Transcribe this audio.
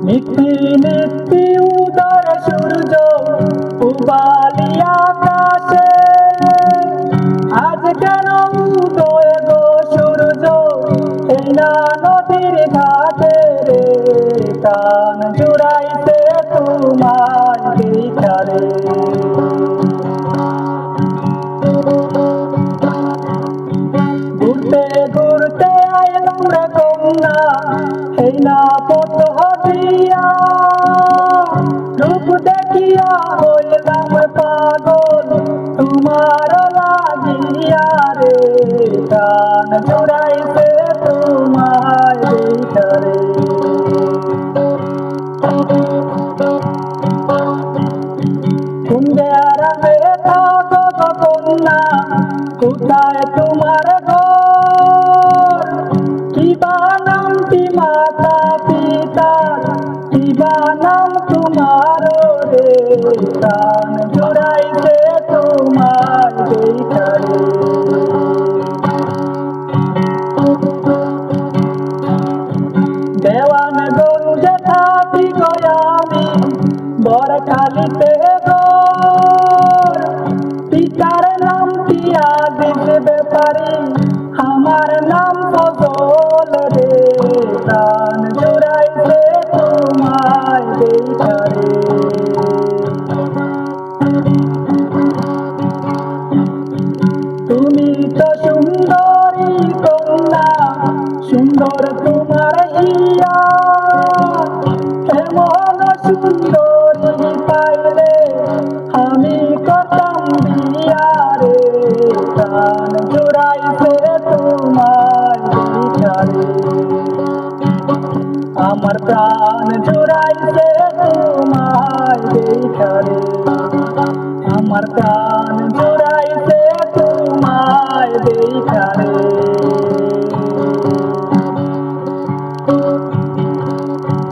নিত্যি নিত্যি উদর সূর্য উবালি আকাশে, আজ কেন উদয় গো সূর্য এই না নদীর ঘাটে রে, কান জুড়াইতে তোমায় দেখারে। ঘুরতে ঘুরতে আইলাম রে কন্যা এই না পথ দিয়া, রূপ দেখিয়া হইলাম পাগল তোমার লাগিয়া রে, কান জুড়াইতে তোমায় দেখারে। কোন গ্রামে থাকো গো কন্যা, কোথায় তোমার ঘর, কিবা নামটি মাতা পিতার, কিবা নাম তোমার রে, কান জুড়াইতে তোমায় দেখারে। দেওয়ানগঞ্জে থাকি গো আমি বরখালিতে ঘর, পিতার নামটি আজিজ ব্যাপারী, আমার নাম ফজল রে, প্রাণ জুড়াইতে তোমায় দেখারে। তুমি তো সুন্দরী কন্যা, সুন্দর তোমার হিয়া, এমন সুন্দরী পাইলে আমি করতাম বিয়া রে, প্রাণ জুড়াইতে তোমায় দেখারে। আমার প্রাণ জুড়াইতে তোমায় দেখারে, আমার প্রাণ জুড়াইতে তোমায় দেখারে।